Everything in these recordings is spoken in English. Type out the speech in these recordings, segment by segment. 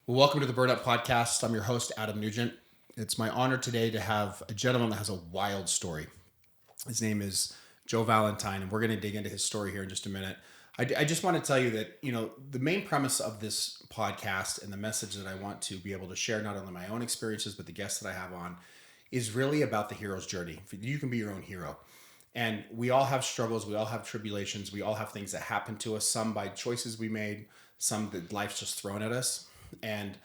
Well, welcome to the Burn Up Podcast. I'm your host, Adam Nugent. It's my honor today to have a gentleman that has a wild story. His name is Joe Valentine, and we're going to dig into his story here in just a minute. I just want to tell you that, the main premise of this podcast and the message that I want to be able to share, not only my own experiences, but the guests that I have on, is really about the hero's journey. You can be your own hero. And we all have struggles. We all have tribulations. We all have things that happen to us, some by choices we made, some that life's just thrown at us. And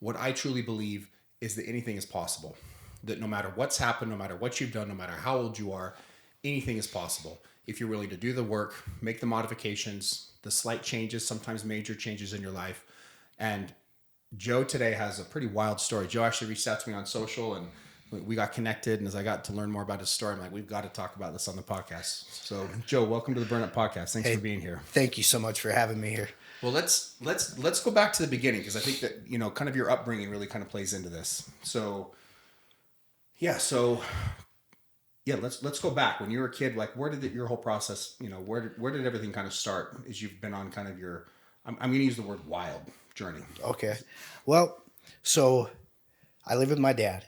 what I truly believe is that anything is possible. That no matter what's happened, no matter what you've done, no matter how old you are, anything is possible. If you're willing to do the work, make the modifications, the slight changes, sometimes major changes in your life. And Joe today has a pretty wild story. Joe actually reached out to me on social and we got connected. And as I got to learn more about his story, I'm like, we've got to talk about this on the podcast. So Joe, welcome to the Burn Up Podcast. Thanks for being here. Thank you so much for having me here. Well, let's go back to the beginning, because I think that, kind of your upbringing really kind of plays into this. Let's go back. When you were a kid, like, where did your whole process, where did everything kind of start as you've been on kind of your, I'm going to use the word wild journey. Okay. Well, so I live with my dad.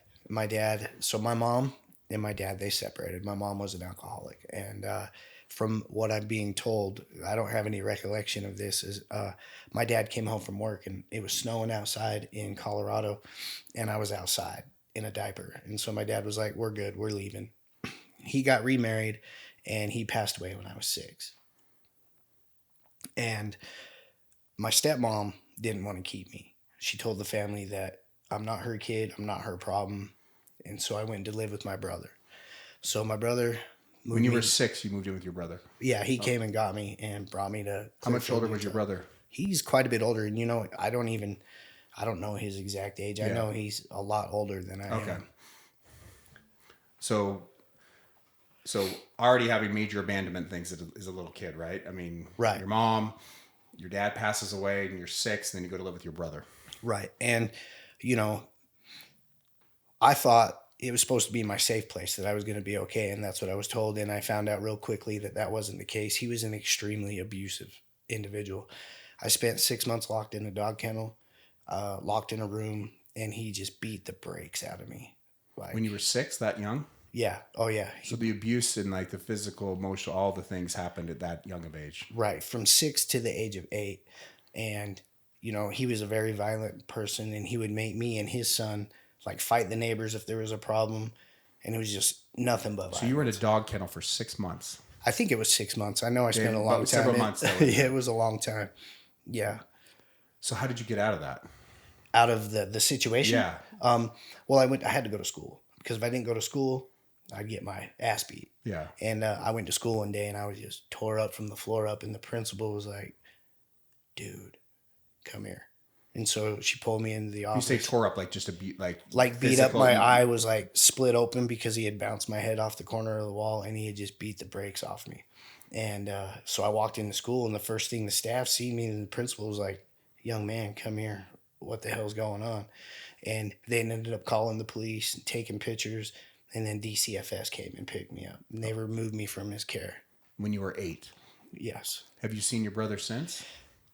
So my mom and my dad, they separated. My mom was an alcoholic. And from what I'm being told, I don't have any recollection of this, is my dad came home from work and it was snowing outside in Colorado and I was outside in a diaper. And so my dad was like, we're good, we're leaving. He got remarried and he passed away when I was 6. And my stepmom didn't want to keep me. She told the family that I'm not her kid, I'm not her problem. And so I went to live with my brother. So my brother... When you were 6, you moved in with your brother. Yeah, he came and got me and brought me to... How much older was your brother? He's quite a bit older. And, I don't know his exact age. Yeah. I know he's a lot older than I am. So already having major abandonment things as a little kid, right? I mean, right. Your mom, your dad passes away and you're 6, and then you go to live with your brother. Right. And, I thought it was supposed to be my safe place, that I was going to be okay. And that's what I was told. And I found out real quickly that wasn't the case. He was an extremely abusive individual. I spent 6 months locked in a dog kennel, locked in a room, and he just beat the brakes out of me. Like, when you were 6, that young? Yeah. Oh, yeah. So the abuse and like the physical, emotional, all the things happened at that young of age. Right. From 6 to the age of 8. And, he was a very violent person, and he would make me and his son like fight the neighbors if there was a problem. And it was just nothing but violence. So you were in a dog kennel for 6 months. I think it was 6 months. I know I spent a long time. Several months. Yeah, it was a long time. Yeah. So how did you get out of that? Out of the situation? Yeah. Well, I had to go to school, because if I didn't go to school, I'd get my ass beat. Yeah. And I went to school one day and I was just tore up from the floor up, and the principal was like, dude, come here. And so she pulled me into the office. You say tore up, like just a beat, like beat up. My eye was like split open because he had bounced my head off the corner of the wall, and he had just beat the brakes off me. And so I walked into school, and the first thing the staff see me, and the principal was like, young man, come here. What the hell's going on? And they ended up calling the police and taking pictures. And then DCFS came and picked me up, and they removed me from his care. When you were 8? Yes. Have you seen your brother since?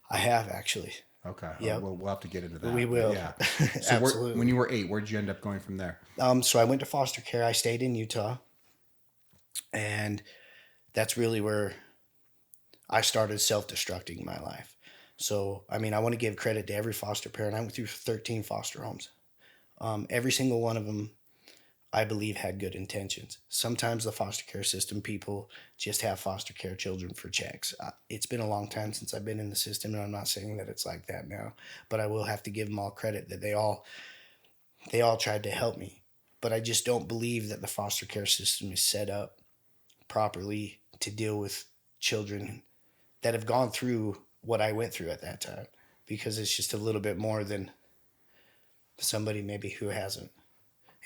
I have, actually. Okay. Yeah. We'll have to get into that. We will. Yeah. So absolutely. When you were 8, where'd you end up going from there? So I went to foster care. I stayed in Utah. And that's really where I started self-destructing my life. So, I want to give credit to every foster parent. I went through 13 foster homes. Every single one of them, I believe, had good intentions. Sometimes the foster care system, people just have foster care children for checks. It's been a long time since I've been in the system, and I'm not saying that it's like that now, but I will have to give them all credit that they all tried to help me. But I just don't believe that the foster care system is set up properly to deal with children that have gone through what I went through at that time, because it's just a little bit more than somebody maybe who hasn't.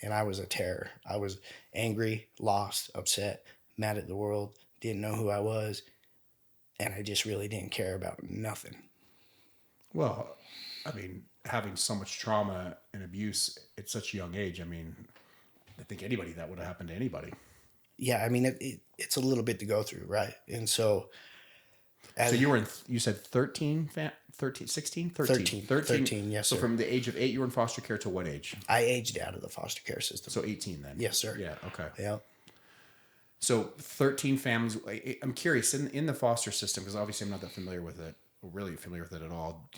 And I was a terror. I was angry, lost, upset, mad at the world, didn't know who I was, and I just really didn't care about nothing. Well, having so much trauma and abuse at such a young age, I think that would have happened to anybody. Yeah, it's a little bit to go through, right? And so So you were in, you said 13, 13, 16, 13, 13, yes, So sir. from the age of 8, you were in foster care to what age? I aged out of the foster care system. So 18 then. Yes, sir. Yeah. Okay. Yeah. So 13 families. I'm curious in the foster system, because obviously I'm not that familiar with it, or really familiar with it at all.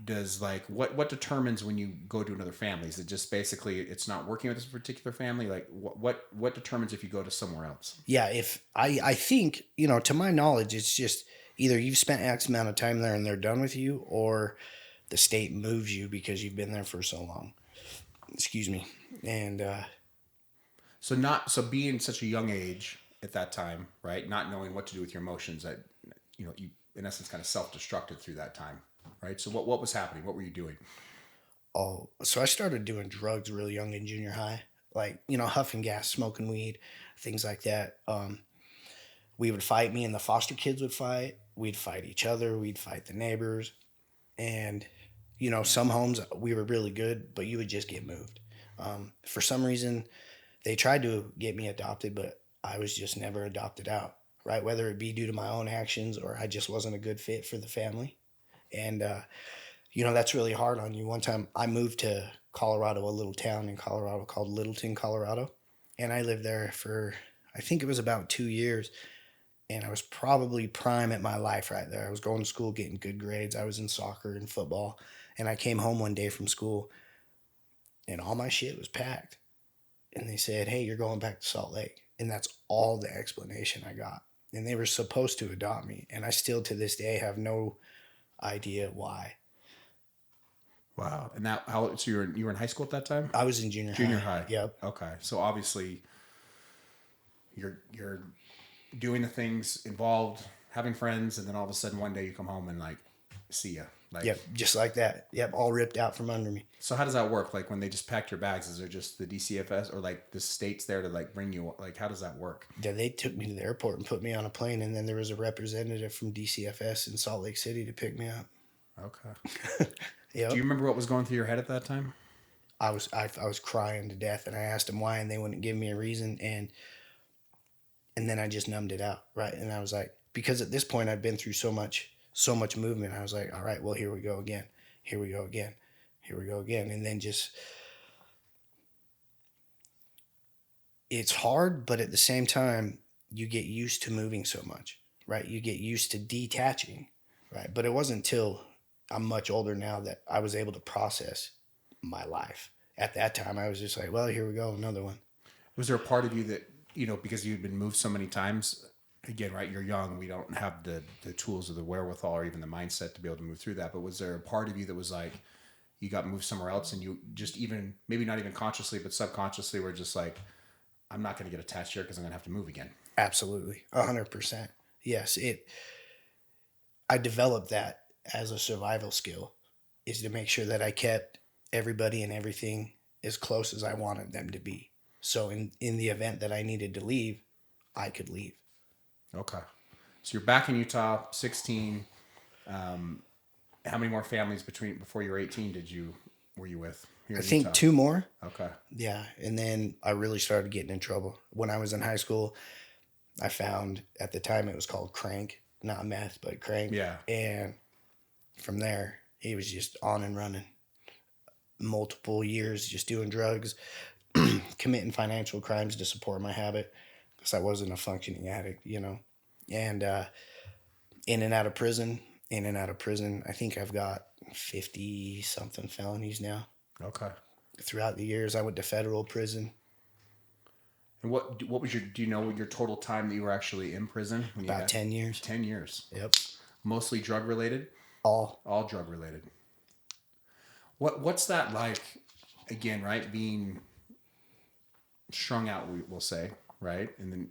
Does like what determines when you go to another family? Is it just basically it's not working with this particular family? Like what determines if you go to somewhere else? Yeah, if I think, to my knowledge, it's just either you've spent X amount of time there and they're done with you, or the state moves you because you've been there for so long. Excuse me. And So being such a young age at that time, right? Not knowing what to do with your emotions, that you in essence kind of self-destructed through that time, right? So what was happening? What were you doing? so I started doing drugs really young in junior high, like, huffing gas, smoking weed, things like that. We would fight, me and the foster kids would fight. We'd fight each other. We'd fight the neighbors. And, some homes we were really good, but you would just get moved. For some reason, they tried to get me adopted, but I was just never adopted out, right? Whether it be due to my own actions or I just wasn't a good fit for the family. And, that's really hard on you. One time I moved to Colorado, a little town in Colorado called Littleton, Colorado. And I lived there for, I think it was about 2 years. And I was probably prime at my life right there. I was going to school, getting good grades. I was in soccer and football. And I came home one day from school and all my shit was packed. And they said, "Hey, you're going back to Salt Lake." And that's all the explanation I got. And they were supposed to adopt me. And I still to this day have no idea why. Wow. And that how so you were in high school at that time? I was in junior high. Junior high. Yep. Okay. So obviously you're doing the things involved, having friends, and then all of a sudden one day you come home and like see ya. Like Yep. Just like that. Yep. All ripped out from under me. So how does that work? Like when they just packed your bags, is there just the DCFS or like the state's there to like bring you? Like how does that work? Yeah, they took me to the airport and put me on a plane. And then there was a representative from DCFS in Salt Lake City to pick me up. Okay. Yep. Do you remember what was going through your head at that time? I was crying to death, and I asked them why, and they wouldn't give me a reason, and then I just numbed it out, right? And I was like, because at this point I'd been through so much movement, I was like, all right, well, here we go again, here we go again, here we go again, and then just it's hard, but at the same time you get used to moving so much, right? You get used to detaching, right? But it wasn't until I'm much older now that I was able to process my life. At that time, I was just like, well, here we go, another one. Was there a part of you that, because you'd been moved so many times, again, right, you're young, we don't have the tools or the wherewithal or even the mindset to be able to move through that, but was there a part of you that was like, you got moved somewhere else and you just even, maybe not even consciously, but subconsciously were just like, I'm not going to get attached here because I'm going to have to move again? Absolutely. 100%. Yes. I developed that as a survival skill, is to make sure that I kept everybody and everything as close as I wanted them to be. So in the event that I needed to leave, I could leave. Okay. So you're back in Utah, 16. How many more families before you were 18 were you with here I in think Utah? 2 more. Okay. Yeah. And then I really started getting in trouble. When I was in high school, I found, at the time it was called crank, not meth, but crank. Yeah. And from there, he was just on and running. Multiple years just doing drugs, committing financial crimes to support my habit because I wasn't a functioning addict, And in and out of prison. I think I've got 50 something felonies now. Okay. Throughout the years, I went to federal prison. And what was do you know your total time that you were actually in prison? About 10 years. 10 years. Yep. Mostly drug related? All drug related. What's that like, again, right? Being strung out, we'll say, right? And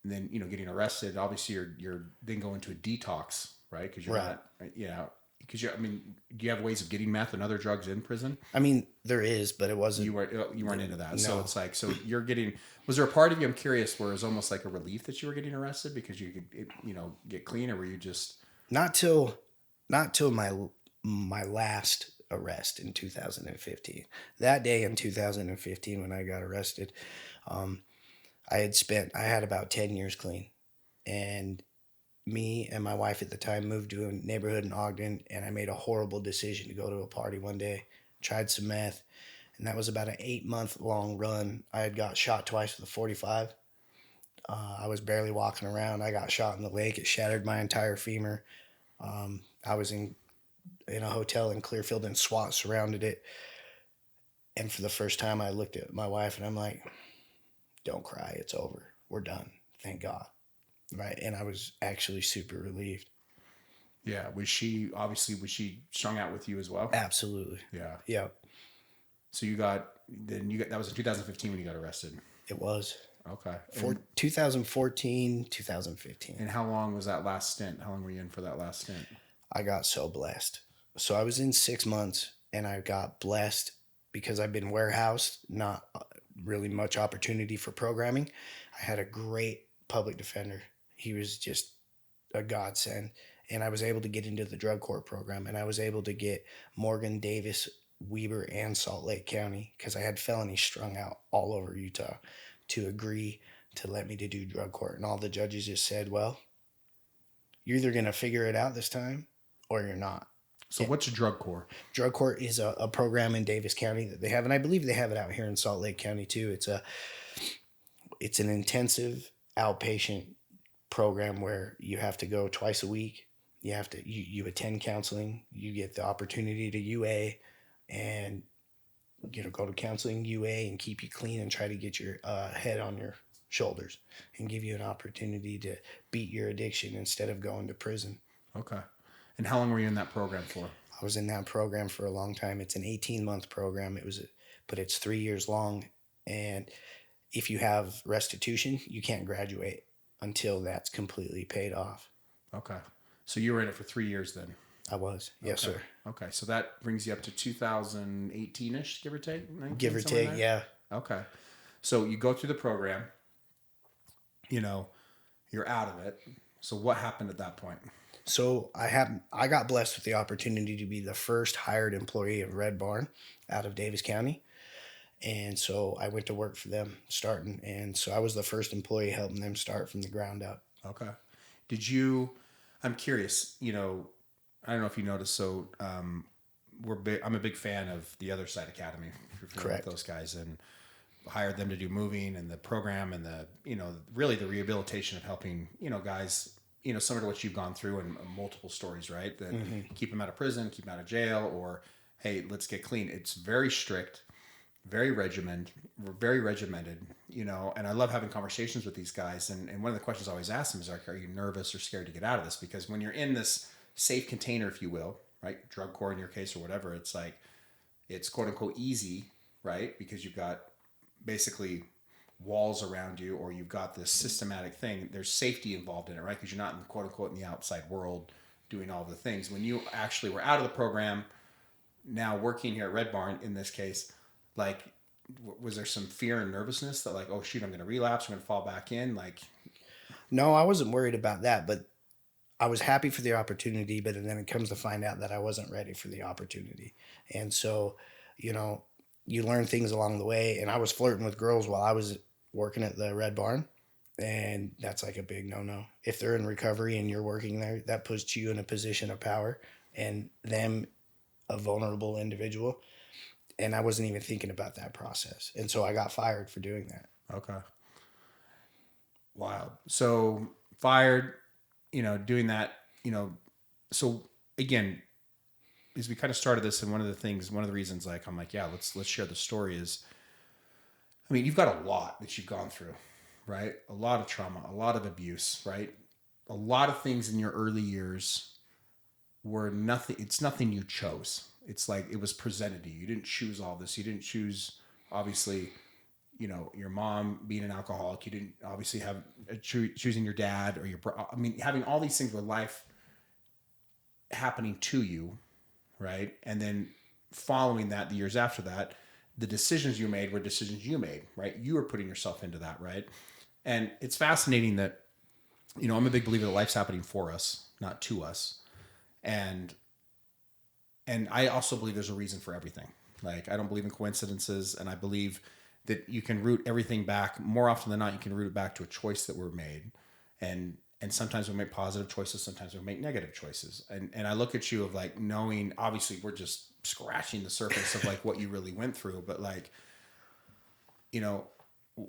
then getting arrested. Obviously, you're then going to a detox, right? Because you're right. not, because do you have ways of getting meth and other drugs in prison? I mean, there is, but it wasn't. You weren't into that. No. So it's like, so you're getting. Was there a part of you, I'm curious, where it was almost like a relief that you were getting arrested because you could, get clean, or were you just not till my last arrest in 2015. That day in 2015 when I got arrested, I had about 10 years clean, and me and my wife at the time moved to a neighborhood in Ogden, and I made a horrible decision to go to a party one day, tried some meth, and that was about an 8-month long run. I had got shot twice with a 45. I was barely walking around. I got shot in the leg. It shattered my entire femur. I was in a hotel in Clearfield, and SWAT surrounded it. And for the first time, I looked at my wife and I'm like, "Don't cry. It's over. We're done. Thank God." Right. And I was actually super relieved. Yeah. Was she strung out with you as well? Absolutely. Yeah. Yeah, So that was in 2015 when you got arrested. it was. Okay. For 2014, 2015. And how long was that last stint? How long were you in for that last stint? I got so blessed. So I was in 6 months and I got blessed because I've been warehoused, not really much opportunity for programming. I had a great public defender. He was just a godsend. And I was able to get into the drug court program, and I was able to get Morgan, Davis, Weber, and Salt Lake County, because I had felonies strung out all over Utah, to agree to let me to do drug court. And all the judges just said, "Well, you're either going to figure it out this time or you're not." So what's drug core? Drug court is a program in Davis County that they have, and I believe they have it out here in Salt Lake County too. It's an intensive outpatient program where you have to go twice a week. You attend counseling. You get the opportunity to UA, and go to counseling, UA, and keep you clean and try to get your head on your shoulders and give you an opportunity to beat your addiction instead of going to prison. Okay. And how long were you in that program for? I was in that program for a long time. It's an 18-month program. But it's 3 years long. And if you have restitution, you can't graduate until that's completely paid off. Okay. So you were in it for 3 years then? I was. Yes, okay. sir. Okay. So that brings you up to 2018-ish, give or take? 19, give or take, like yeah. Okay. So you go through the program, you're out of it. So what happened at that point? So I got blessed with the opportunity to be the first hired employee of Red Barn out of Davis County. And so I went to work for them starting. And so I was the first employee helping them start from the ground up. Okay. I'm curious, I don't know if you noticed, so I'm a big fan of the Other Side Academy. If you're familiar with those guys, and hired them to do moving and the program and the, really the rehabilitation of helping, guys, similar to what you've gone through and multiple stories, right? That keep them out of prison, keep them out of jail, or, hey, let's get clean. It's very strict, very regimented, and I love having conversations with these guys. And one of the questions I always ask them is, like, are you nervous or scared to get out of this? Because when you're in this safe container, if you will, right? Drug court in your case or whatever, it's like, it's quote unquote easy, right? Because you've got basically walls around you, or you've got this systematic thing. There's safety involved in it, right? Because you're not in quote unquote in the outside world doing all the things. When you actually were out of the program, now working here at Red Barn in this case, like, was there some fear and nervousness that, like, oh shoot, I'm going to relapse, I'm going to fall back in? Like, no, I wasn't worried about that, but I was happy for the opportunity. But then it comes to find out that I wasn't ready for the opportunity. And so, you learn things along the way. And I was flirting with girls while I was working at the Red Barn. And that's like a big no-no. If they're in recovery and you're working there, that puts you in a position of power and them a vulnerable individual. And I wasn't even thinking about that process. And so I got fired for doing that. Okay. Wow. So fired, doing that, so again, as we kind of started this, and one of the reasons, like, I'm like, yeah, let's share the story is, I mean, you've got a lot that you've gone through, right? A lot of trauma, a lot of abuse, right? A lot of things in your early years were nothing. It's nothing you chose. It's like it was presented to you. You didn't choose all this. You didn't choose, obviously, your mom being an alcoholic. You didn't obviously have choosing your dad or having all these things with life happening to you, right? And then following that, the years after that, the decisions you made were decisions you made, right? You were putting yourself into that, right? And it's fascinating that, I'm a big believer that life's happening for us, not to us. And I also believe there's a reason for everything. Like, I don't believe in coincidences, and I believe that you can root everything back. More often than not, you can root it back to a choice that were made. And and sometimes we make positive choices, sometimes we make negative choices. And I look at you of like knowing, obviously we're just scratching the surface of like what you really went through, but like, you know,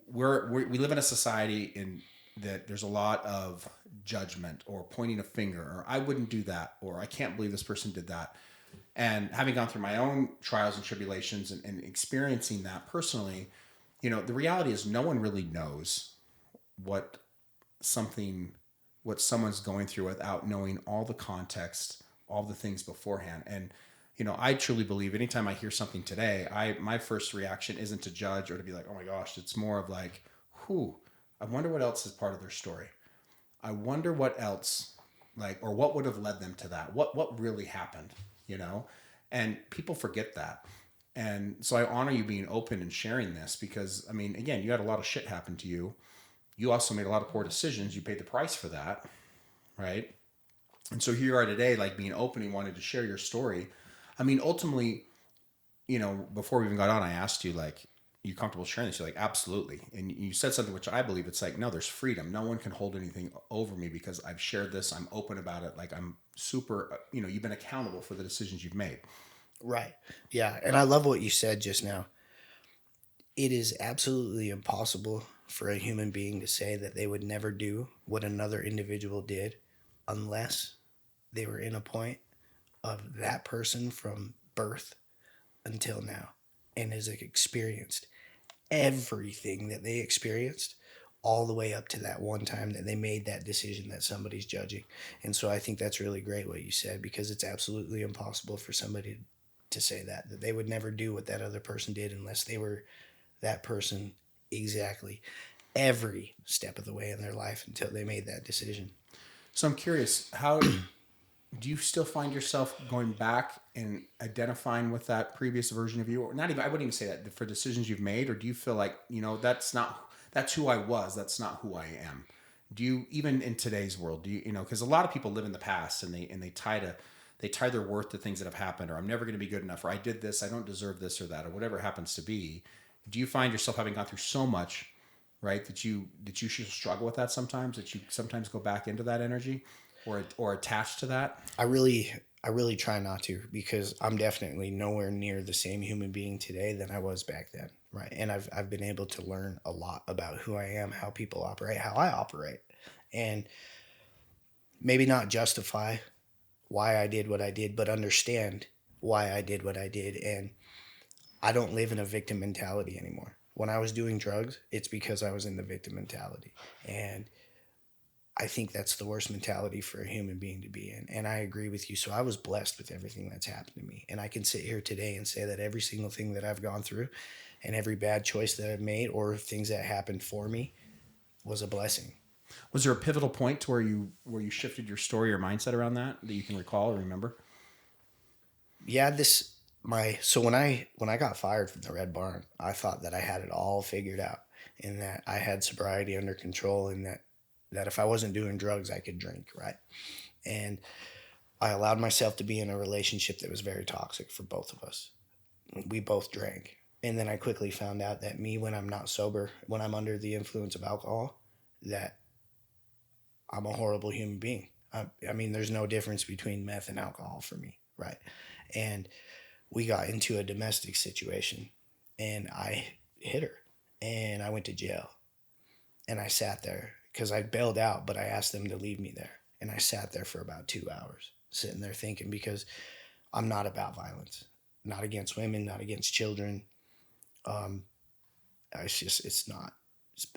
we live in a society in that there's a lot of judgment or pointing a finger or I wouldn't do that or I can't believe this person did that. And having gone through my own trials and tribulations and experiencing that personally, you know, the reality is no one really knows what something what someone's going through without knowing all the context, all the things beforehand. And you know, I truly believe anytime I hear something today, my first reaction isn't to judge or to be like, oh my gosh. It's more of like, who? I wonder what else is part of their story. I wonder what else, like, or what would have led them to that. What really happened, you know? And people forget that. And so I honor you being open and sharing this because, I mean, again, you had a lot of shit happen to you. You also made a lot of poor decisions. You paid the price for that, right? And so here you are today, like being open and wanted to share your story. I mean, ultimately, you know, before we even got on, I asked you, like, you comfortable sharing this? You're like, absolutely. And you said something which I believe it's like, no, there's freedom. No one can hold anything over me because I've shared this. I'm open about it. Like I'm super, you know, you've been accountable for the decisions you've made. Right. Yeah. And I love what you said just now. It is absolutely impossible for a human being to say that they would never do what another individual did unless they were in a point of that person from birth until now and has experienced everything that they experienced all the way up to that one time that they made that decision that somebody's judging. And so I think that's really great what you said because it's absolutely impossible for somebody to say that they would never do what that other person did unless they were that person exactly every step of the way in their life until they made that decision. So I'm curious, how do you still find yourself going back and identifying with that previous version of you, or not even, I wouldn't even say that for decisions you've made, or do you feel like, you know, that's who I was, that's not who I am? Do you, even in today's world, do you, you know, because a lot of people live in the past and they tie their worth to things that have happened, or I'm never going to be good enough, or I did this, I don't deserve this or that, or whatever it happens to be. Do you find yourself having gone through so much, right, that you should struggle with that sometimes, that you sometimes go back into that energy or attached to that? I really try not to because I'm definitely nowhere near the same human being today than I was back then, right? And I've been able to learn a lot about who I am, how people operate, how I operate, and maybe not justify why I did what I did, but understand why I did what I did. And I don't live in a victim mentality anymore. When I was doing drugs, it's because I was in the victim mentality. And I think that's the worst mentality for a human being to be in. And I agree with you. So I was blessed with everything that's happened to me. And I can sit here today and say that every single thing that I've gone through and every bad choice that I've made or things that happened for me was a blessing. Was there a pivotal point to where you shifted your story or mindset around that you can recall or remember? Yeah, so when I got fired from the Red Barn, I thought that I had it all figured out and that I had sobriety under control and that if I wasn't doing drugs, I could drink, right? And I allowed myself to be in a relationship that was very toxic for both of us. We both drank. And then I quickly found out that me, when I'm not sober, when I'm under the influence of alcohol, that I'm a horrible human being. I mean, there's no difference between meth and alcohol for me, right? And we got into a domestic situation and I hit her and I went to jail and I sat there because I bailed out, but I asked them to leave me there. And I sat there for about 2 hours sitting there thinking because I'm not about violence, not against women, not against children. Um, it's not.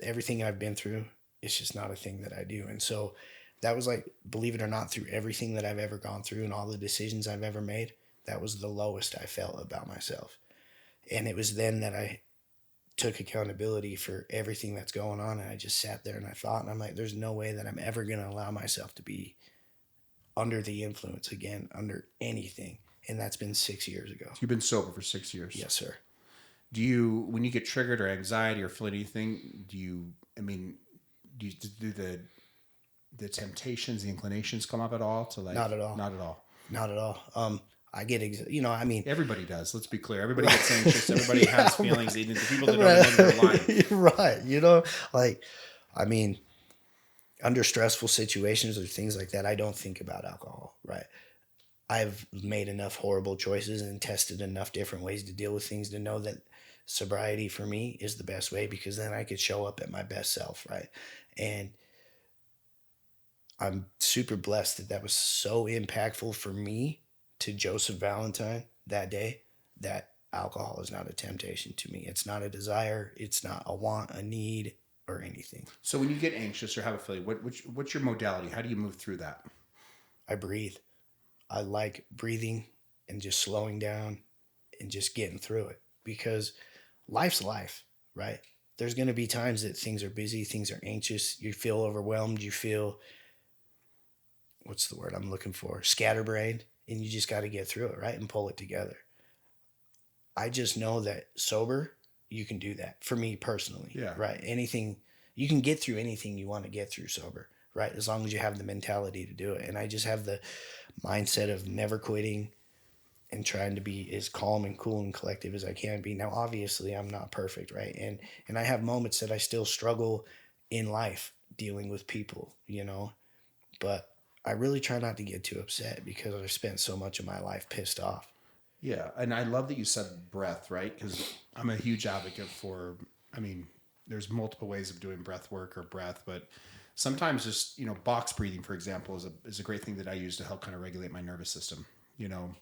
Everything I've been through, it's just not a thing that I do. And so that was like, believe it or not, through everything that I've ever gone through and all the decisions I've ever made, that was the lowest I felt about myself. And it was then that I took accountability for everything that's going on. And I just sat there and I thought, and I'm like, there's no way that I'm ever going to allow myself to be under the influence again, under anything. And that's been 6 years ago. You've been sober for 6 years. Yes, sir. Do you, when you get triggered or anxiety or feel anything, do you the temptations, the inclinations come up at all to like? Not at all. Not at all. Not at all. I get, everybody does. Let's be clear. Everybody gets anxious. Everybody has feelings. Even the people that don't know they're lying. Right. under stressful situations or things like that, I don't think about alcohol, right? I've made enough horrible choices and tested enough different ways to deal with things to know that sobriety for me is the best way, because then I could show up at my best self, right? And I'm super blessed that that was so impactful for me to Joseph Valentine that day, that alcohol is not a temptation to me. It's not a desire, it's not a want, a need, or anything. So when you get anxious or have a feeling, what's your modality? How do you move through that? I breathe. I like breathing and just slowing down and just getting through it, because life's life, right? There's going to be times that things are busy, things are anxious, you feel overwhelmed, you feel, what's the word I'm looking for? Scatterbrained, and you just got to get through it, right? And pull it together. I just know that sober, you can do that for me personally, Yeah. right? Anything, you can get through anything you want to get through sober, right? As long as you have the mentality to do it. And I just have the mindset of never quitting and trying to be as calm and cool and collective as I can be. Now, obviously, I'm not perfect, right? And I have moments that I still struggle in life dealing with people, you know, but I really try not to get too upset because I've spent so much of my life pissed off. Yeah, and I love that you said breath, right? Because I'm a huge advocate for. I mean, there's multiple ways of doing breath work or breath, but sometimes just box breathing, for example, is a great thing that I use to help kind of regulate my nervous system. You know,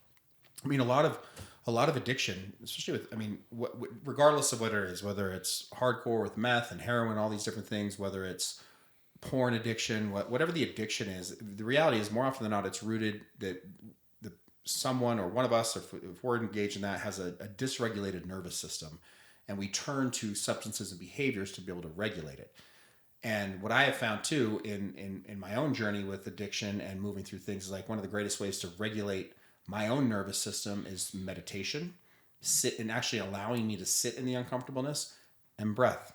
I mean, a lot of addiction, especially with, I mean, regardless of what it is, whether it's hardcore with meth and heroin, all these different things, whether it's porn addiction, whatever the addiction is, the reality is more often than not, it's rooted that the someone or one of us, if we're engaged in that, has a dysregulated nervous system, and we turn to substances and behaviors to be able to regulate it. And what I have found too in my own journey with addiction and moving through things is like one of the greatest ways to regulate my own nervous system is meditation, sit and actually allowing me to sit in the uncomfortableness, and breath,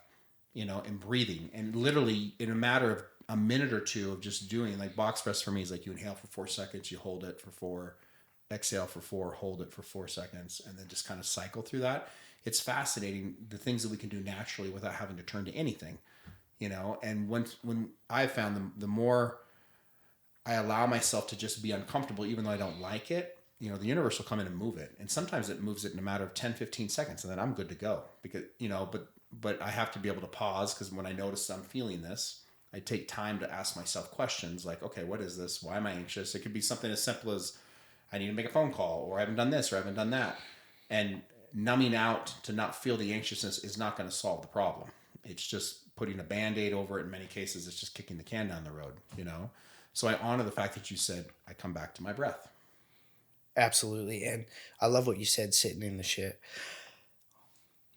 and breathing. And literally in a matter of a minute or two of just doing, like box breath for me is like you inhale for 4 seconds, you hold it for four, exhale for four, hold it for 4 seconds, and then just kind of cycle through that. It's fascinating the things that we can do naturally without having to turn to anything. And when I found the more I allow myself to just be uncomfortable, even though I don't like it, the universe will come in and move it. And sometimes it moves it in a matter of 10, 15 seconds, and then I'm good to go. Because, but I have to be able to pause, because when I notice I'm feeling this, I take time to ask myself questions like, okay, what is this? Why am I anxious? It could be something as simple as I need to make a phone call, or I haven't done this, or I haven't done that. And numbing out to not feel the anxiousness is not going to solve the problem. It's just putting a band-aid over it. In many cases, it's just kicking the can down the road. So I honor the fact that you said, I come back to my breath. Absolutely. And I love what you said, sitting in the shit.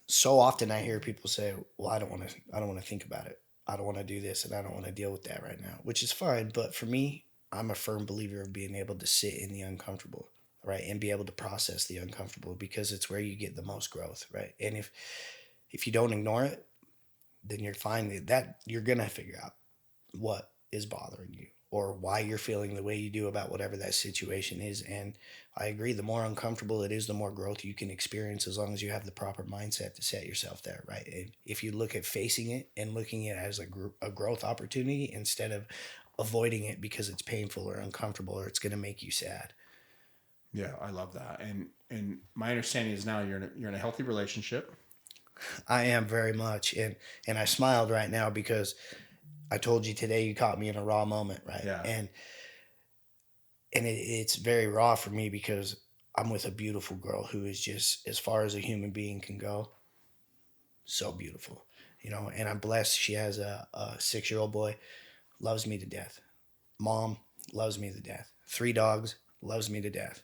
So often I hear people say, well, I don't want to think about it. I don't want to do this and I don't want to deal with that right now, which is fine. But for me, I'm a firm believer of being able to sit in the uncomfortable, right? And be able to process the uncomfortable, because it's where you get the most growth, right? And if you don't ignore it, then you're fine. That you're gonna figure out what is bothering you or why you're feeling the way you do about whatever that situation is. And I agree, the more uncomfortable it is, the more growth you can experience, as long as you have the proper mindset to set yourself there, right? And if you look at facing it and looking at it as a growth opportunity instead of avoiding it because it's painful or uncomfortable or it's going to make you sad. Yeah, I love that. And my understanding is now you're in a healthy relationship. I am very much. And I smiled right now because I told you today you caught me in a raw moment, right? Yeah. And it's very raw for me because I'm with a beautiful girl who is just, as far as a human being can go, so beautiful, and I'm blessed. She has a 6-year old boy, loves me to death. Mom loves me to death. 3 dogs, loves me to death.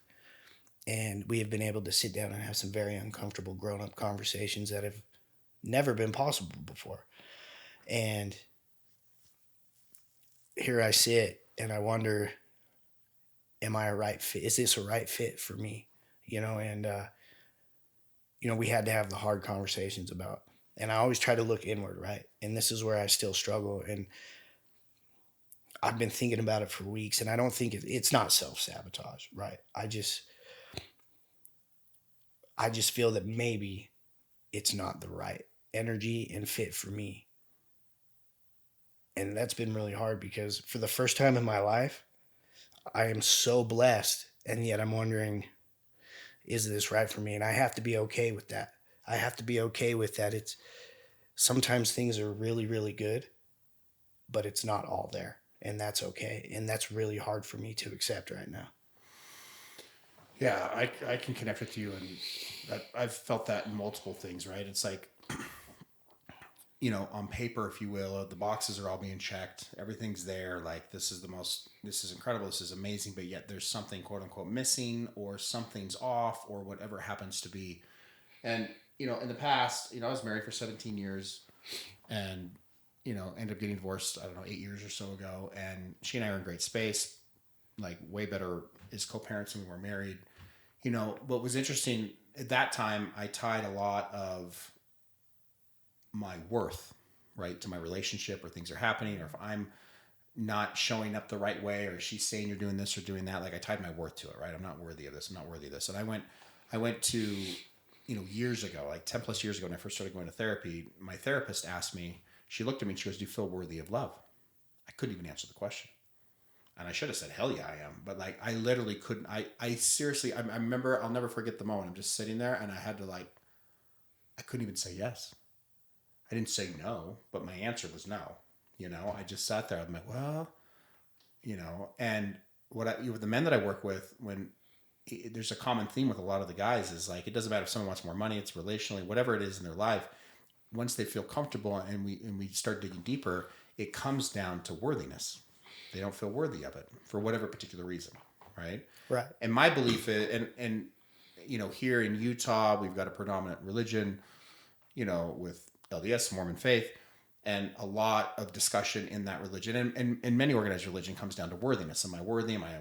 And we have been able to sit down and have some very uncomfortable grown up conversations that have never been possible before. And here I sit and I wonder, am I a right fit? Is this a right fit for me? And we had to have the hard conversations about. And I always try to look inward, right? And this is where I still struggle. And I've been thinking about it for weeks, and I don't think it's not self-sabotage, right? I just feel that maybe it's not the right energy and fit for me. And that's been really hard because for the first time in my life, I am so blessed. And yet I'm wondering, is this right for me? And I have to be okay with that. I have to be okay with that. It's sometimes things are really, really good, but it's not all there. And that's okay. And that's really hard for me to accept right now. Yeah, I can connect with you, and I've felt that in multiple things. Right, it's like, on paper, if you will, the boxes are all being checked, everything's there. Like, this is incredible, this is amazing, but yet there's something quote unquote missing, or something's off, or whatever happens to be. And in the past, I was married for 17 years, and ended up getting divorced, I don't know, 8 years or so ago, and she and I are in great space, like way better as co-parents when we were married. What was interesting at that time, I tied a lot of my worth, right, to my relationship, or things are happening, or if I'm not showing up the right way, or she's saying you're doing this or doing that. Like, I tied my worth to it, right? I'm not worthy of this. I'm not worthy of this. And I went to, years ago, like 10 plus years ago, when I first started going to therapy, my therapist asked me, she looked at me and she goes, "Do you feel worthy of love?" I couldn't even answer the question. And I should have said, "Hell yeah, I am." But like, I literally couldn't, I seriously, I remember, I'll never forget the moment. I'm just sitting there and I had to, like, I couldn't even say yes. I didn't say no, but my answer was no. I just sat there. I'm like, well, and with the men that I work with, when there's a common theme with a lot of the guys, is like, it doesn't matter if someone wants more money, it's relationally, whatever it is in their life. Once they feel comfortable, and we start digging deeper, it comes down to worthiness. They don't feel worthy of it for whatever particular reason, right? Right. And my belief is, and here in Utah, we've got a predominant religion, with LDS, Mormon faith, and a lot of discussion in that religion. And many organized religion comes down to worthiness. Am I worthy? Am I,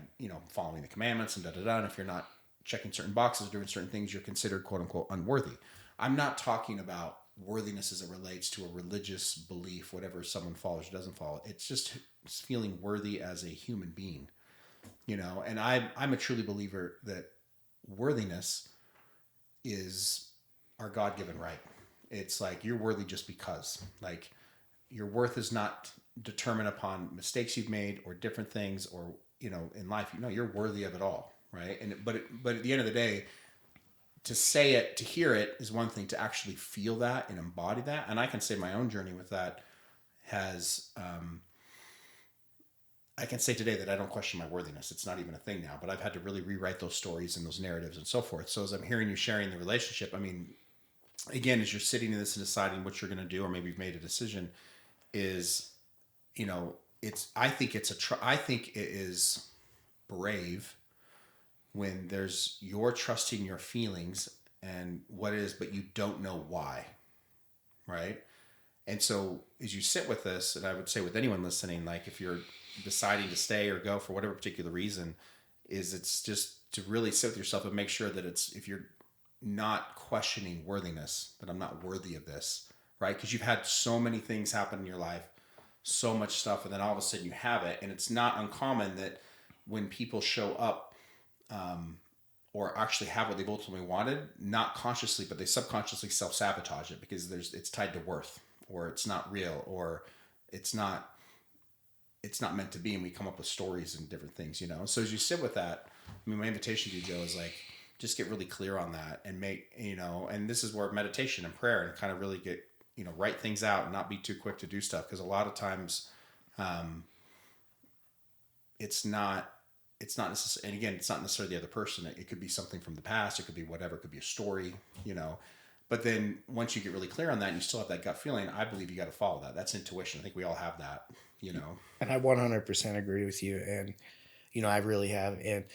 following the commandments, and da da da? And if you're not checking certain boxes, doing certain things, you're considered quote unquote unworthy. I'm not talking about worthiness as it relates to a religious belief, whatever someone follows or doesn't follow. It's just feeling worthy as a human being, And I'm a truly believer that worthiness is our God given right. It's like, you're worthy just because. Like, your worth is not determined upon mistakes you've made or different things, or in life. You're worthy of it all, right? But at the end of the day, to say it, to hear it is one thing. To actually feel that and embody that, and I can say my own journey with that has. I can say today that I don't question my worthiness. It's not even a thing now, but I've had to really rewrite those stories and those narratives and so forth. So as I'm hearing you sharing the relationship, I mean, again, as you're sitting in this and deciding what you're going to do, or maybe you've made a decision, is, I think it is brave when you're trusting your feelings and what it is, but you don't know why, right? And so as you sit with this, and I would say with anyone listening, like, if you're deciding to stay or go for whatever particular reason, it's just to really sit with yourself and make sure that if you're not questioning worthiness, that I'm not worthy of this, right? Because you've had so many things happen in your life, so much stuff, and then all of a sudden you have it. And it's not uncommon that when people show up, or actually have what they've ultimately wanted, not consciously, but they subconsciously self-sabotage it, because it's tied to worth, or it's not real, or it's not meant to be, and we come up with stories and different things. So as you sit with that, I mean, my invitation to you, Joe, is like, just get really clear on that, and make, and this is where meditation and prayer, and kind of really get, write things out and not be too quick to do stuff. Because a lot of times, it's not necessarily, and again, it's not necessarily the other person. It could be something from the past. It could be whatever. It could be a story, But then once you get really clear on that, and you still have that gut feeling, I believe you got to follow that. That's intuition. I think we all have that. And I 100% agree with you. And, I really have. And,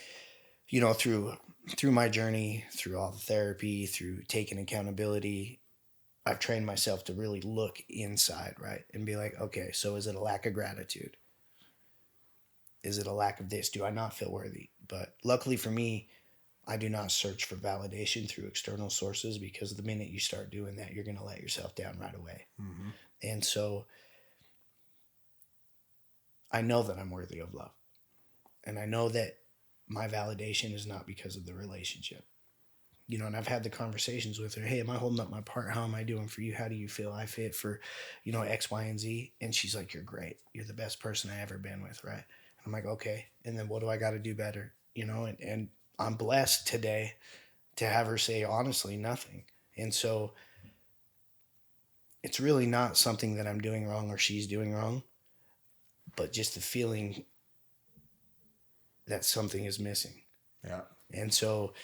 through my journey, through all the therapy, through taking accountability, I've trained myself to really look inside, right? And be like, okay, so is it a lack of gratitude? Is it a lack of this? Do I not feel worthy? But luckily for me, I do not search for validation through external sources, because the minute you start doing that, you're going to let yourself down right away. Mm-hmm. And so I know that I'm worthy of love. And I know that my validation is not because of the relationship. You know, and I've had the conversations with her. Hey, am I holding up my part? How am I doing for you? How do you feel I fit for, X, Y, and Z? And she's like, you're great. You're the best person I ever been with, right? I'm like, okay. And then what do I got to do better? And I'm blessed today to have her say honestly nothing. And so it's really not something that I'm doing wrong or she's doing wrong, but just the feeling that something is missing. Yeah. And so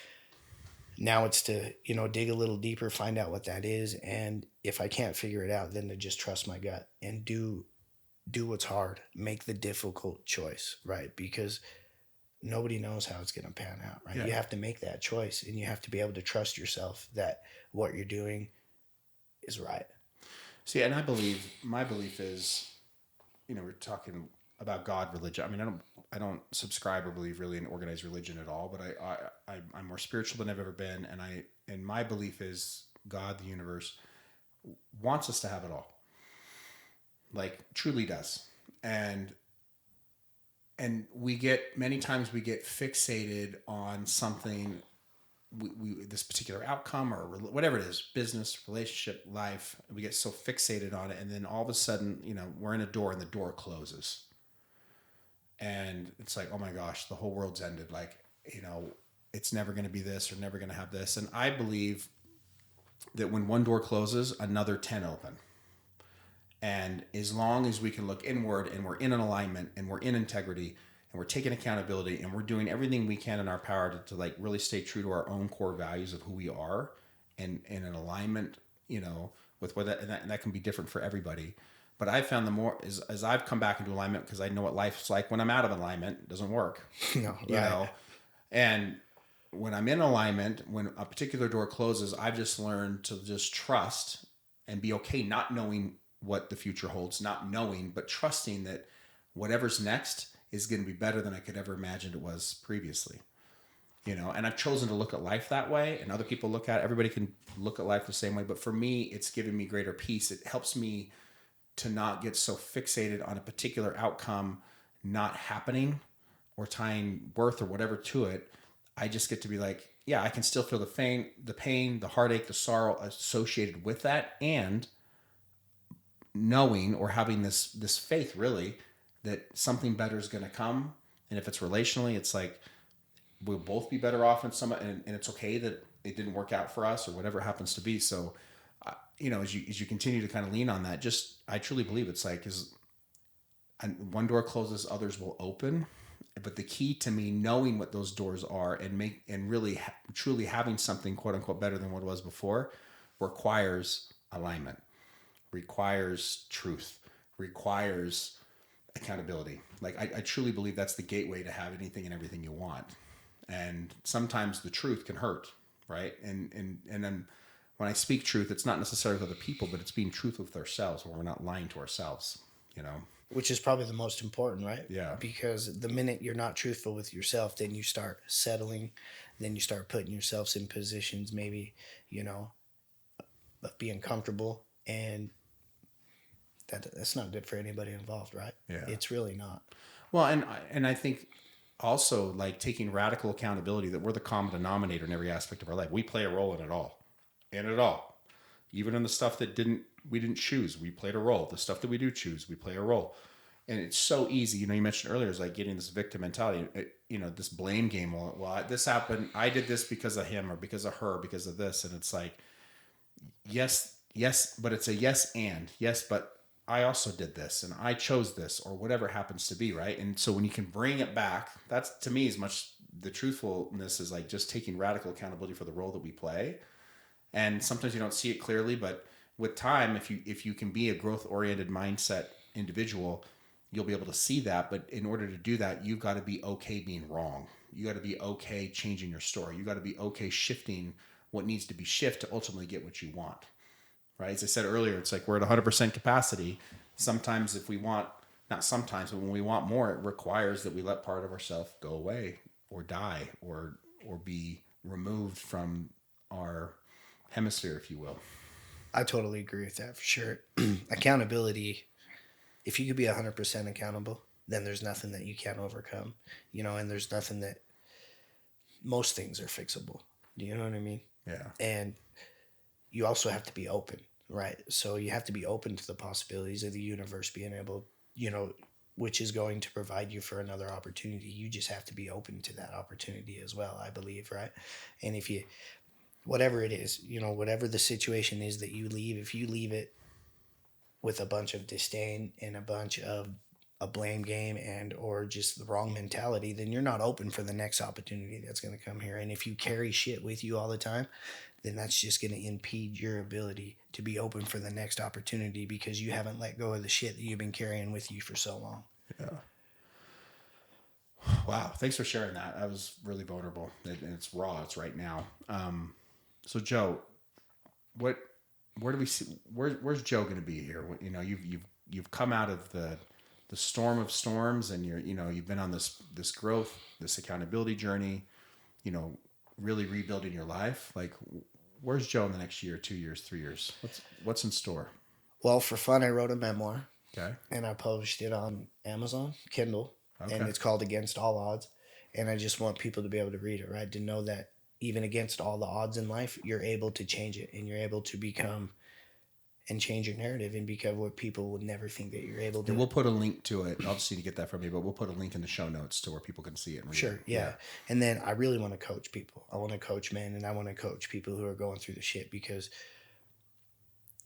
now it's to, dig a little deeper, find out what that is. And if I can't figure it out, then to just trust my gut and do what's hard, make the difficult choice, right? Because nobody knows how it's going to pan out, right? Yeah. You have to make that choice and you have to be able to trust yourself that what you're doing is right. See, and my belief is, we're talking about God, religion. I mean, I don't subscribe or believe really in organized religion at all, but I'm more spiritual than I've ever been. And my belief is God, the universe, wants us to have it all. Like, truly does. And many times we get fixated on something, this particular outcome or whatever it is, business, relationship, life. We get so fixated on it, and then all of a sudden, we're in a door and the door closes, and it's like, oh my gosh, the whole world's ended. Like, it's never going to be this or never going to have this. And I believe that when one door closes, another 10 open. And as long as we can look inward and we're in an alignment and we're in integrity and we're taking accountability and we're doing everything we can in our power to like really stay true to our own core values of who we are and in an alignment, with what that, and that can be different for everybody. But I've found the more as I've come back into alignment, because I know what life's like when I'm out of alignment, it doesn't work. No, Right. And when I'm in alignment, when a particular door closes, I've just learned to just trust and be okay not knowing what the future holds, not knowing, but trusting that whatever's next is going to be better than I could ever imagined it was previously. And I've chosen to look at life that way, and other people everybody can look at life the same way. But for me, it's given me greater peace. It helps me to not get so fixated on a particular outcome not happening or tying worth or whatever to it. I just get to be like, yeah, I can still feel the pain, the heartache, the sorrow associated with that, and knowing or having this faith really that something better is going to come. And if it's relationally, it's like we'll both be better off in some, and it's okay that it didn't work out for us or whatever it happens to be. So as you continue to kind of lean on that, just I truly believe it's like and one door closes, others will open. But the key to me knowing what those doors are and really truly having something quote unquote better than what it was before requires alignment, requires truth, requires accountability. Like I truly believe that's the gateway to have anything and everything you want. And sometimes the truth can hurt, right? And then when I speak truth, it's not necessarily with other people, but it's being truthful with ourselves, where we're not lying to ourselves, Which is probably the most important, right? Yeah. Because the minute you're not truthful with yourself, then you start settling, then you start putting yourselves in positions maybe, of being comfortable, and that's not good for anybody involved, right? Yeah. It's really not. Well, and I think also like taking radical accountability that we're the common denominator in every aspect of our life. We play a role in it all. Even in the stuff that we didn't choose, we played a role. The stuff that we do choose, we play a role. And it's so easy. You mentioned earlier is like getting this victim mentality, this blame game. Well, this happened. I did this because of him or because of her, because of this. And it's like, yes, but it's a yes and yes, but I also did this and I chose this or whatever it happens to be. Right. And so when you can bring it back, that's to me as much the truthfulness is like just taking radical accountability for the role that we play. And sometimes you don't see it clearly, but with time, if you can be a growth oriented mindset individual, you'll be able to see that. But in order to do that, you've got to be okay being wrong. You got to be okay changing your story. You got to be okay shifting what needs to be shifted to ultimately get what you want. Right? As I said earlier, it's like we're at 100% capacity. Sometimes if we want, not sometimes, but when we want more, it requires that we let part of ourselves go away or die or be removed from our hemisphere, if you will. I totally agree with that for sure. Accountability, if you could be 100% accountable, then there's nothing that you can't overcome, and there's nothing that most things are fixable. Do you know what I mean? Yeah. And you also have to be open, right? So you have to be open to the possibilities of the universe being able, which is going to provide you for another opportunity. You just have to be open to that opportunity as well, I believe, right? And if you, whatever it is, whatever the situation is that you leave, if you leave it with a bunch of disdain and a bunch of a blame game and or just the wrong mentality, then you're not open for the next opportunity that's going to come here. And if you carry shit with you all the time, then that's just going to impede your ability to be open for the next opportunity because you haven't let go of the shit that you've been carrying with you for so long. Yeah. Wow. Thanks for sharing that. I was really vulnerable, and it's raw. It's right now. So Joe, what, where do we see, where's Joe going to be here? You've come out of the storm of storms, and you've been on this growth, this accountability journey, really rebuilding your life. Like, where's Joe in the next year, 2 years, 3 years? What's in store? Well, for fun, I wrote a memoir. Okay. And I published it on Amazon, Kindle, Okay. and it's called Against All Odds. And I just want people to be able to read it, right? To know that even against all the odds in life, you're able to change it and you're able to become and change your narrative and become what people would never think that you're able to. And we'll put a link to it. I'll just need to get that from you, but we'll put a link in the show notes to where people can see it and read Sure, it. yeah. And then I really want to coach people. I want to coach men and I want to coach people who are going through the shit because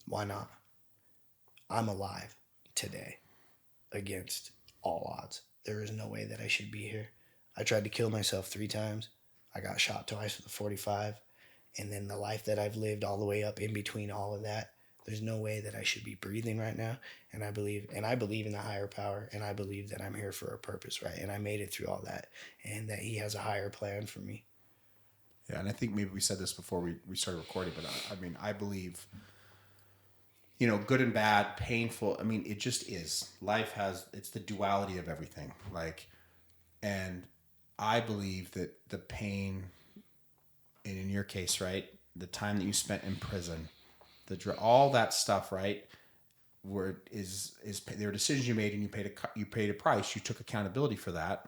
why not? I'm alive today against all odds. There is no way that I should be here. I tried to kill myself 3 times. I got shot twice with a 45. And then the life that I've lived all the way up in between all of that, there's no way that I should be breathing right now. And I believe in the higher power, and I believe that I'm here for a purpose, right? And I made it through all that, and that he has a higher plan for me. Yeah, and I think maybe we said this before we started recording, but I believe, good and bad, painful. I mean, it just is. Life it's the duality of everything. And I believe that the pain, and in your case, right, the time that you spent in prison, all that stuff, right, where there were decisions you made, and you paid a price. You took accountability for that,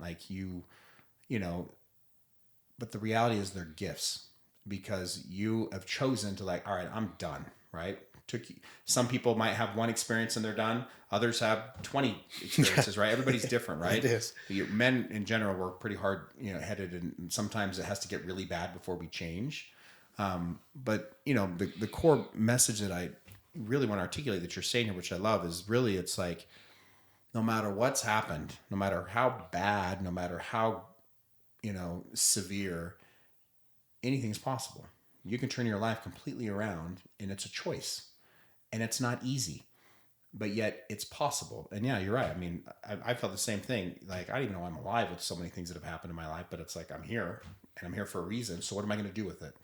but the reality is they're gifts because you have chosen to all right, I'm done, right? Some people might have one experience and they're done. Others have 20 experiences, right? Everybody's different, right? It is. Men in general, we're pretty hard, headed, and sometimes it has to get really bad before we change. But the core message that I really want to articulate that you're saying here, which I love, is really, it's like, no matter what's happened, no matter how bad, no matter how, severe, anything's possible. You can turn your life completely around, and it's a choice, and it's not easy, but yet it's possible. And yeah, you're right. I mean, I felt the same thing. Like, I don't even know I'm alive with so many things that have happened in my life, but it's like, I'm here, and I'm here for a reason. So what am I going to do with it?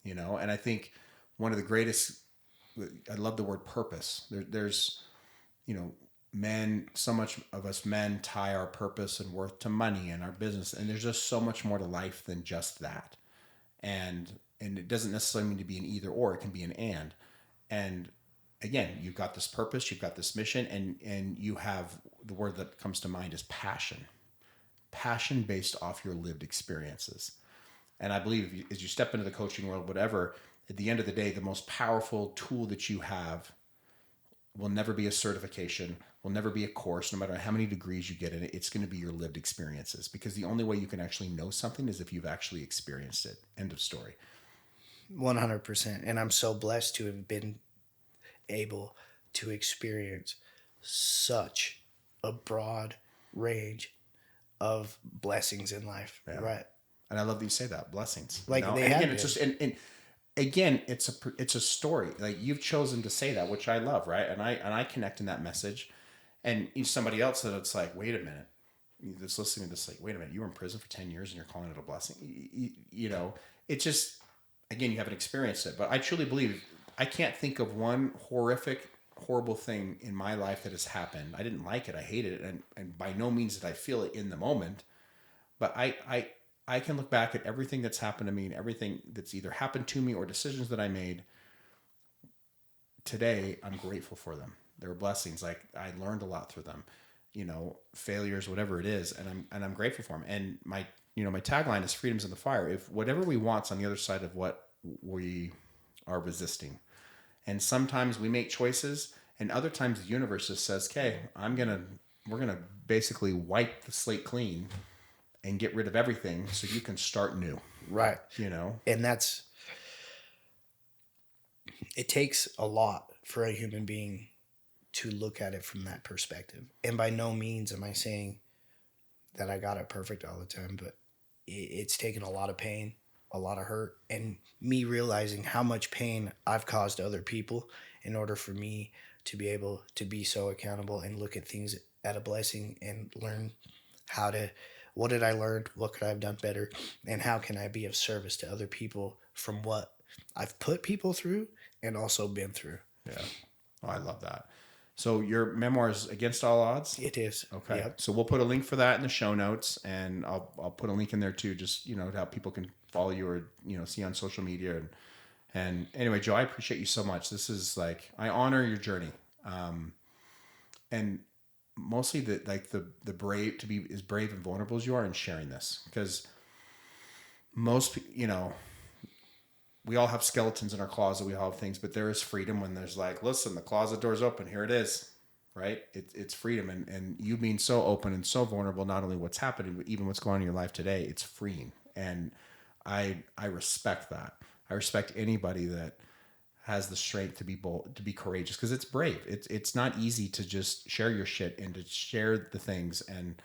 And I think one of the greatest, I love the word purpose. There's, so much of us men tie our purpose and worth to money and our business. And there's just so much more to life than just that. And it doesn't necessarily mean to be an either or, it can be an and. And again, you've got this purpose, you've got this mission, and you have, the word that comes to mind is passion. Passion based off your lived experiences. And I believe as you step into the coaching world, whatever, at the end of the day, the most powerful tool that you have will never be a certification, will never be a course, no matter how many degrees you get in it. It's going to be your lived experiences, because the only way you can actually know something is if you've actually experienced it. End of story. 100%. And I'm so blessed to have been able to experience such a broad range of blessings in life, Yeah. right? And I love that you say that, blessings. Like, they and have again, been. it's just and again, it's a story. Like, you've chosen to say that, which I love, right? And I connect in that message. And somebody else that it's like, wait a minute, that's listening to this, like, wait a minute, you were in prison for 10 years and you're calling it a blessing. It's just, again, you haven't experienced it. But I truly believe, I can't think of one horrible thing in my life that has happened. I didn't like it. I hated it. And by no means did I feel it in the moment. But I can look back at everything that's happened to me and everything that's either happened to me or decisions that I made today. I'm grateful for them. They were blessings. Like, I learned a lot through them, failures, whatever it is. And I'm grateful for them. And my tagline is freedom's in the fire. If whatever we want's on the other side of what we are resisting. And sometimes we make choices, and other times the universe just says, "Okay, we're gonna basically wipe the slate clean and get rid of everything, so you can start new." Right. You know? And it takes a lot for a human being to look at it from that perspective. And by no means am I saying that I got it perfect all the time, but it's taken a lot of pain, a lot of hurt, and me realizing how much pain I've caused other people in order for me to be able to be so accountable and look at things at a blessing and learn how to, what did I learn, what could I have done better, and how can I be of service to other people from what I've put people through and also been through. Yeah. Oh, I love that. So your memoir is Against All Odds? It is. Okay. Yep. So we'll put a link for that in the show notes, and I'll put a link in there too, just, you know, how people can follow you or, you know, see on social media. And anyway, Joe, I appreciate you so much. This is like, I honor your journey. And mostly the brave, to be as brave and vulnerable as you are in sharing this, because you know, we all have skeletons in our closet. We all have things, but there is freedom when there's like, listen, the closet door's open. Here it is, right? It's freedom. And you being so open and so vulnerable, not only what's happening, but even what's going on in your life today, it's freeing. And I respect that. I respect anybody that has the strength to be bold, to be courageous, because it's brave. It's not easy to just share your shit and to share the things and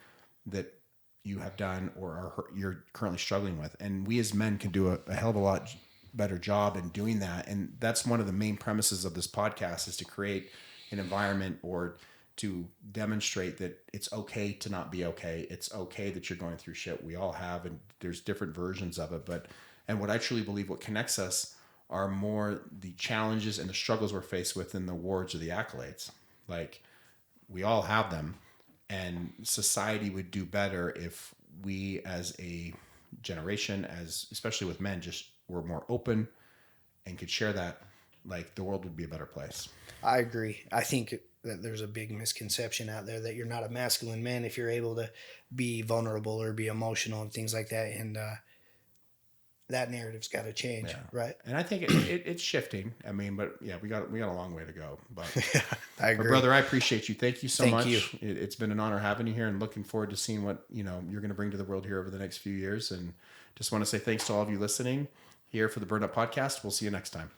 that you have done or you're currently struggling with. And we as men can do a hell of a lot better job in doing that. And that's one of the main premises of this podcast, is to create an environment or to demonstrate that it's okay to not be okay. It's okay that you're going through shit. We all have, and there's different versions of it. And what I truly believe, what connects us are more the challenges and the struggles we're faced with than the awards or the accolades. Like, we all have them, and society would do better if we as a generation, as especially with men, just were more open and could share that. Like, the world would be a better place. I agree. I think that there's a big misconception out there that you're not a masculine man if you're able to be vulnerable or be emotional and things like that. And that narrative's got to change, Yeah. right? And I think it's shifting. I mean, but yeah, we got a long way to go. But, I agree. but brother, I appreciate you. Thank you so Thank much. you. It's been an honor having you here, and looking forward to seeing what, you know, you're going to bring to the world here over the next few years. And just want to say thanks to all of you listening here for the Burn Up Podcast. We'll see you next time.